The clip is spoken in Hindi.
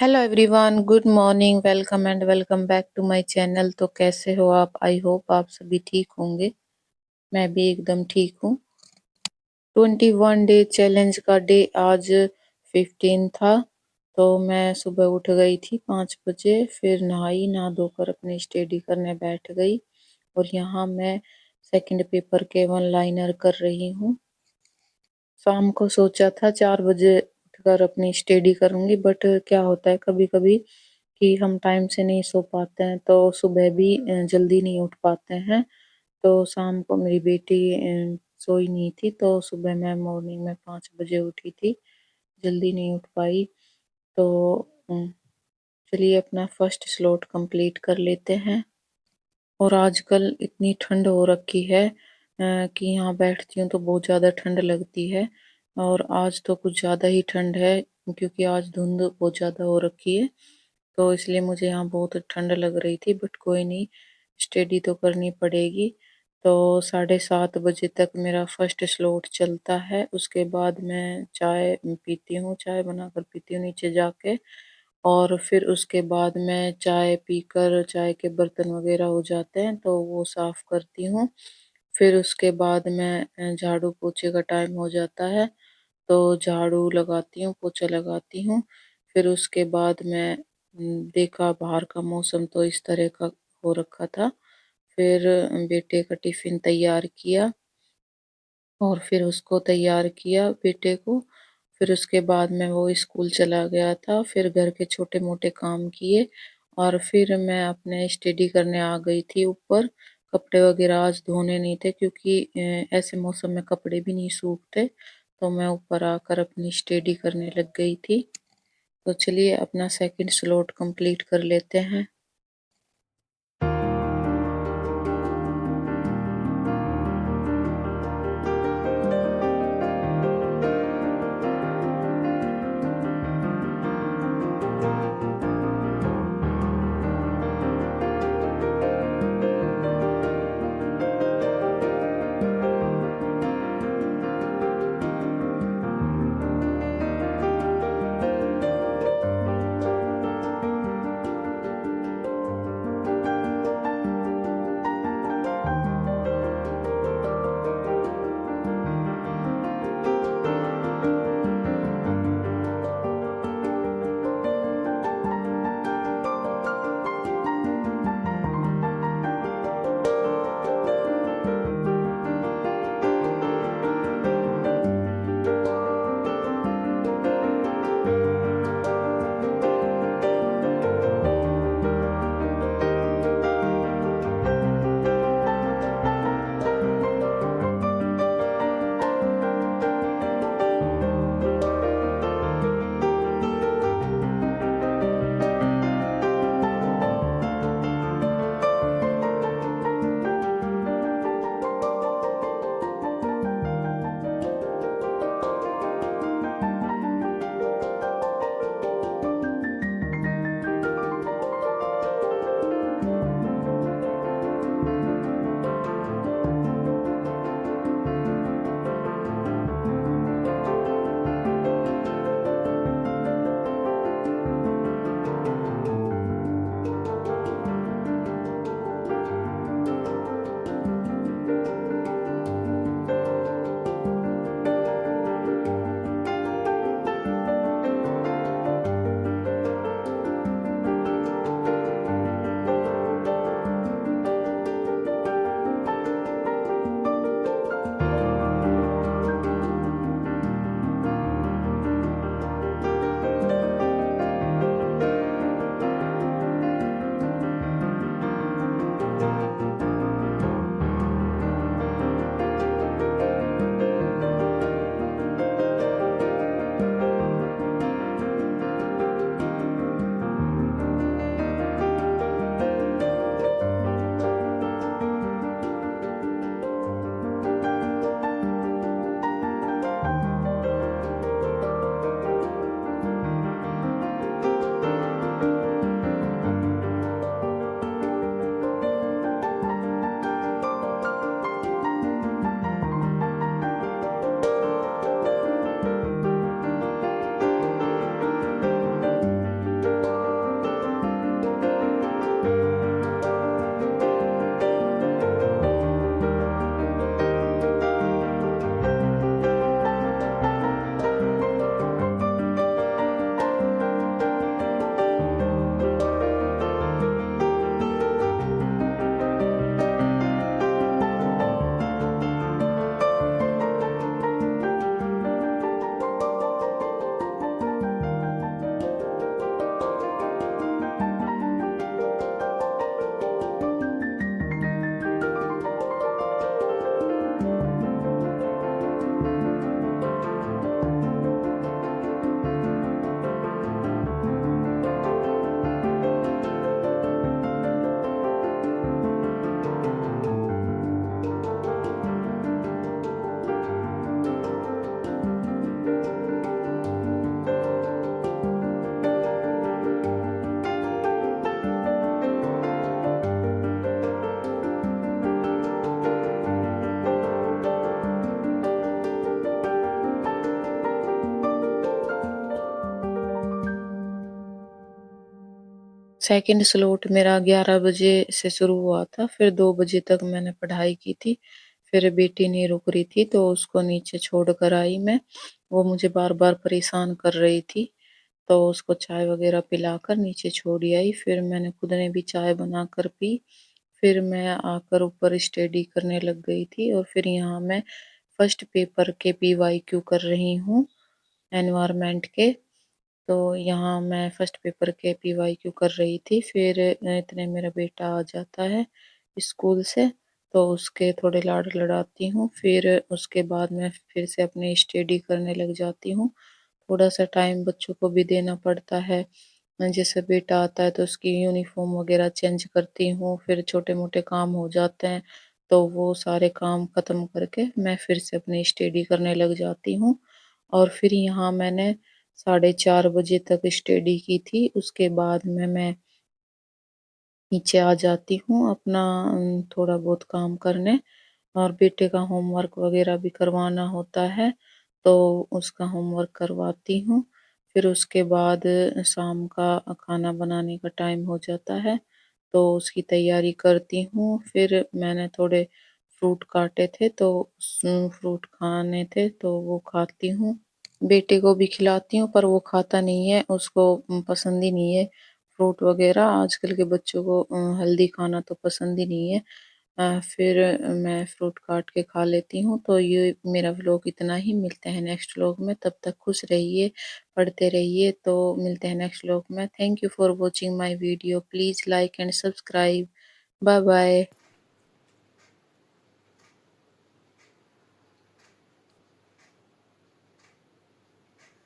Hello everyone, good morning, welcome and welcome back to my channel. तो कैसे हो आप? आई होप आप सभी ठीक होंगे। मैं भी एकदम ठीक हूँ। 21 डे चैलेंज का डे आज 15 था। तो मैं सुबह उठ गई थी 5 बजे, फिर नहा धोकर अपनी स्टडी करने बैठ गई। और यहाँ मैं सेकंड पेपर के वन लाइनर कर रही हूँ। शाम को सोचा था 4 बजे उठकर अपनी स्टडी करूंगी, बट क्या होता है कभी कभी कि हम टाइम से नहीं सो पाते हैं, तो सुबह भी जल्दी नहीं उठ पाते हैं। तो शाम को मेरी बेटी सोई नहीं थी, तो सुबह मैं मॉर्निंग में 5 बजे उठी थी। जल्दी नहीं उठ पाई। तो चलिए अपना फर्स्ट स्लॉट कंप्लीट कर लेते हैं। और आजकल इतनी ठंड हो रखी है कि यहाँ बैठती हूँ तो बहुत ज़्यादा ठंड लगती है। और आज तो कुछ ज़्यादा ही ठंड है, क्योंकि आज धुंध बहुत ज़्यादा हो रखी है। तो इसलिए मुझे यहाँ बहुत ठंड लग रही थी, बट कोई नहीं, स्टडी तो करनी पड़ेगी। तो 7:30 बजे तक मेरा फर्स्ट स्लॉट चलता है। उसके बाद मैं चाय पीती हूँ, चाय बनाकर पीती हूँ नीचे जाके। और फिर उसके बाद मैं चाय पीकर, चाय के बर्तन वगैरह हो जाते हैं तो वो साफ करती हूँ। फिर उसके बाद मैं झाड़ू पोछे का टाइम हो जाता है, तो झाड़ू लगाती हूँ, पोछा लगाती हूँ। फिर उसके बाद मैं देखा बाहर का मौसम तो इस तरह का हो रखा था। फिर बेटे का टिफिन तैयार किया और फिर उसको तैयार किया बेटे को। फिर उसके बाद में वो स्कूल चला गया था। फिर घर के छोटे मोटे काम किए और फिर मैं अपने स्टडी करने आ गई थी ऊपर। कपड़े वगैरह आज धोने नहीं थे, क्योंकि ऐसे मौसम में कपड़े भी नहीं सूखते। तो मैं ऊपर आकर अपनी स्टडी करने लग गई थी। तो चलिए अपना सेकंड स्लॉट कंप्लीट कर लेते हैं। सेकंड स्लॉट मेरा 11 बजे से शुरू हुआ था, फिर 2 बजे तक मैंने पढ़ाई की थी। फिर बेटी नहीं रुक रही थी तो उसको नीचे छोड़ कर आई मैं। वो मुझे बार-बार परेशान कर रही थी, तो उसको चाय वगैरह पिलाकर नीचे छोड़ आई। फिर मैंने खुद ने भी चाय बनाकर पी। फिर मैं आकर ऊपर स्टडी करने लग गई थी और फिर यहाँ मैं फर्स्ट पेपर के पीवाईक्यू कर रही हूँ एनवायरनमेंट के। तो यहाँ मैं फर्स्ट पेपर के पीवाईक्यू कर रही थी। फिर इतने मेरा बेटा आ जाता है स्कूल से, तो उसके थोड़े लाड लड़ाती हूँ। फिर उसके बाद मैं फिर से अपनी स्टडी करने लग जाती हूँ। थोड़ा सा टाइम बच्चों को भी देना पड़ता है। जैसे बेटा आता है तो उसकी यूनिफॉर्म वगैरह चेंज करती हूँ, फिर छोटे मोटे काम हो जाते हैं, तो वो सारे काम खत्म करके मैं फिर से अपनी स्टडी करने लग जाती हूँ। और फिर यहाँ मैंने 4:30 बजे तक स्टडी की थी। उसके बाद में मैं नीचे आ जाती हूँ अपना थोड़ा बहुत काम करने, और बेटे का होमवर्क वगैरह भी करवाना होता है, तो उसका होमवर्क करवाती हूँ। फिर उसके बाद शाम का खाना बनाने का टाइम हो जाता है, तो उसकी तैयारी करती हूँ। फिर मैंने थोड़े फ्रूट काटे थे, तो फ्रूट खाने थे तो वो खाती हूँ। बेटे को भी खिलाती हूँ पर वो खाता नहीं है, उसको पसंद ही नहीं है फ्रूट वगैरह। आजकल के बच्चों को हेल्दी खाना तो पसंद ही नहीं है। फिर मैं फ्रूट काट के खा लेती हूँ। तो ये मेरा व्लॉग इतना ही, मिलते हैं नेक्स्ट व्लॉग में। तब तक खुश रहिए, पढ़ते रहिए। तो मिलते हैं नेक्स्ट व्लॉग में। Thank you for watching my video. Please like and subscribe. Bye bye.